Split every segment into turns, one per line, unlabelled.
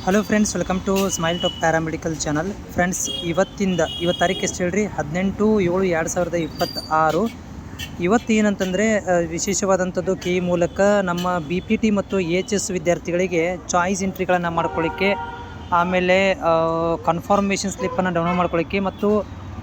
Hello friends, welcome to smile top paramedical channel. Friends, ಇವತ್ತು ತಾರೀಕು ಎಷ್ಟು ಹೇಳ್ರಿ? 18/7/2026. ಇವತ್ತು ಏನಂತಂದರೆ ವಿಶೇಷವಾದಂಥದ್ದು ಕೆ ಇ ಮೂಲಕ ನಮ್ಮ BPT ಮತ್ತು EHS ವಿದ್ಯಾರ್ಥಿಗಳಿಗೆ ಚಾಯ್ಸ್ ಎಂಟ್ರಿಗಳನ್ನು ಮಾಡ್ಕೊಳ್ಳಿಕ್ಕೆ, ಆಮೇಲೆ ಕನ್ಫರ್ಮೇಷನ್ ಸ್ಲಿಪ್ಪನ್ನು ಡೌನ್ಲೋಡ್ ಮಾಡ್ಕೊಳ್ಳಿಕ್ಕೆ, ಮತ್ತು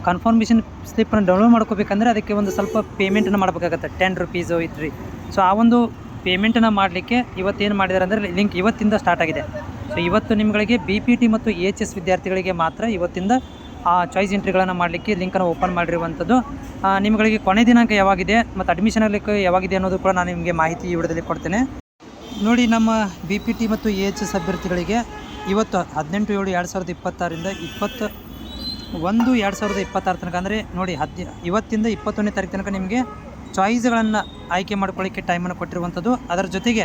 ಕನ್ಫರ್ಮೇಷನ್ ಸ್ಲಿಪ್ಪನ್ನು ಡೌನ್ಲೋಡ್ ಮಾಡ್ಕೋಬೇಕಂದ್ರೆ ಅದಕ್ಕೆ ಒಂದು ಸ್ವಲ್ಪ ಪೇಮೆಂಟನ್ನು ಮಾಡಬೇಕಾಗತ್ತೆ. 10 ರೂಪೀಸು ಇದ್ರಿ. ಸೊ ಆ ಒಂದು ಪೇಮೆಂಟನ್ನು ಮಾಡಲಿಕ್ಕೆ ಇವತ್ತೇನು ಮಾಡಿದ್ದಾರೆ ಅಂದರೆ ಲಿಂಕ್ ಇವತ್ತಿಂದ ಸ್ಟಾರ್ಟ್ ಆಗಿದೆ. ಸೊ ಇವತ್ತು ನಿಮಗೆ BPT ಮತ್ತು EHS ವಿದ್ಯಾರ್ಥಿಗಳಿಗೆ ಮಾತ್ರ ಇವತ್ತಿಂದ ಚಾಯ್ಸ್ ಎಂಟ್ರಿಗಳನ್ನು ಮಾಡಲಿಕ್ಕೆ ಲಿಂಕನ್ನು ಓಪನ್ ಮಾಡಿರುವಂಥದ್ದು. ನಿಮಗೆ ಕೊನೆ ದಿನಾಂಕ ಯಾವಾಗಿದೆ ಮತ್ತು ಅಡ್ಮಿಷನ್ ಆಗಲಿಕ್ಕೆ ಯಾವಾಗಿದೆ ಅನ್ನೋದು ಕೂಡ ನಾನು ನಿಮಗೆ ಮಾಹಿತಿ ಈ ವಿಡಿಯೋದಲ್ಲಿ ಕೊಡ್ತೇನೆ. ನೋಡಿ, ನಮ್ಮ BPT ಮತ್ತು EHS ಅಭ್ಯರ್ಥಿಗಳಿಗೆ ಇವತ್ತು 18/7/2026ರಿಂದ 21/2026 ತನಕ, ಅಂದರೆ ನೋಡಿ ಇವತ್ತಿಂದ 21ನೇ ತಾರೀಕು ತನಕ ನಿಮಗೆ ಚಾಯ್ಸ್ಗಳನ್ನು ಆಯ್ಕೆ ಮಾಡ್ಕೊಳ್ಳಿಕ್ಕೆ ಟೈಮನ್ನು ಕೊಟ್ಟಿರುವಂಥದ್ದು. ಅದರ ಜೊತೆಗೆ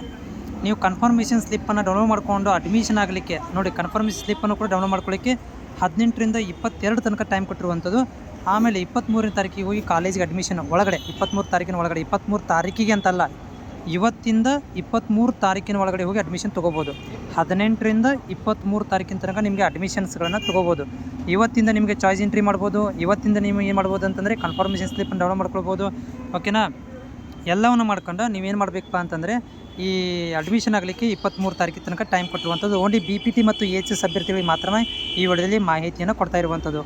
ನೀವು ಕನ್ಫರ್ಮೇಷನ್ ಸ್ಲಿಪ್ಪನ್ನು ಡೌನ್ಲೋಡ್ ಮಾಡಿಕೊಂಡು ಅಡ್ಮಿಷನ್ ಆಗಲಿಕ್ಕೆ, ನೋಡಿ ಕನ್ಫರ್ಮೇಷನ್ ಸ್ಲಿಪ್ಪನ್ನು ಕೂಡ ಡೌನ್ಲೋಡ್ ಮಾಡ್ಕೊಳ್ಳಿಕ್ಕೆ 18ರಿಂದ 22 ತನಕ ಟೈಮ್ ಕೊಟ್ಟಿರುವಂಥದ್ದು. ಆಮೇಲೆ 23ನೇ ತಾರೀಕಿಗೆ ಹೋಗಿ ಕಾಲೇಜಿಗೆ ಅಡ್ಮಿಷನ್ ಒಳಗಡೆ, 23 ತಾರೀಕಿನ ಒಳಗಡೆ, 23 ತಾರೀಕಿಗೆ ಅಂತಲ್ಲ, ಇವತ್ತಿಂದ 23 ತಾರೀಕಿನ ಒಳಗಡೆ ಹೋಗಿ ಅಡ್ಮಿಷನ್ ತೊಗೋಬೋದು. 18ರಿಂದ 23 ತಾರೀಕಿನ ತನಕ ನಿಮಗೆ ಅಡ್ಮಿಷನ್ಸ್ಗಳನ್ನು ತೊಗೋಬೋದು. ಇವತ್ತಿಂದ ನಿಮಗೆ ಚಾಯ್ಸ್ ಎಂಟ್ರಿ ಮಾಡ್ಬೋದು. ಇವತ್ತಿಂದ ನೀವು ಏನು ಮಾಡ್ಬೋದು ಅಂತಂದರೆ ಕನ್ಫರ್ಮೇಷನ್ ಸ್ಲಿಪ್ಪನ್ನು ಡೌನ್ಲೋಡ್ ಮಾಡ್ಕೊಳ್ಬೋದು. ಓಕೆನಾ? ಎಲ್ಲವನ್ನು ಮಾಡ್ಕೊಂಡು ನೀವೇನು ಮಾಡಬೇಕಪ್ಪ ಅಂತಂದರೆ ಈ ಅಡ್ಮಿಷನ್ ಆಗಲಿಕ್ಕೆ 23 ತಾರೀಕಿನ ತನಕ ಟೈಮ್ ಕೊಟ್ಟಿರುವಂಥದ್ದು. ಓನ್ಲಿ BPT ಮತ್ತು EHS ಅಭ್ಯರ್ಥಿಗಳಿಗೆ ಮಾತ್ರ ಈ ವಿಡಿಯೋದಲ್ಲಿ ಮಾಹಿತಿಯನ್ನು ಕೊಡ್ತಾ ಇರುವಂಥದ್ದು.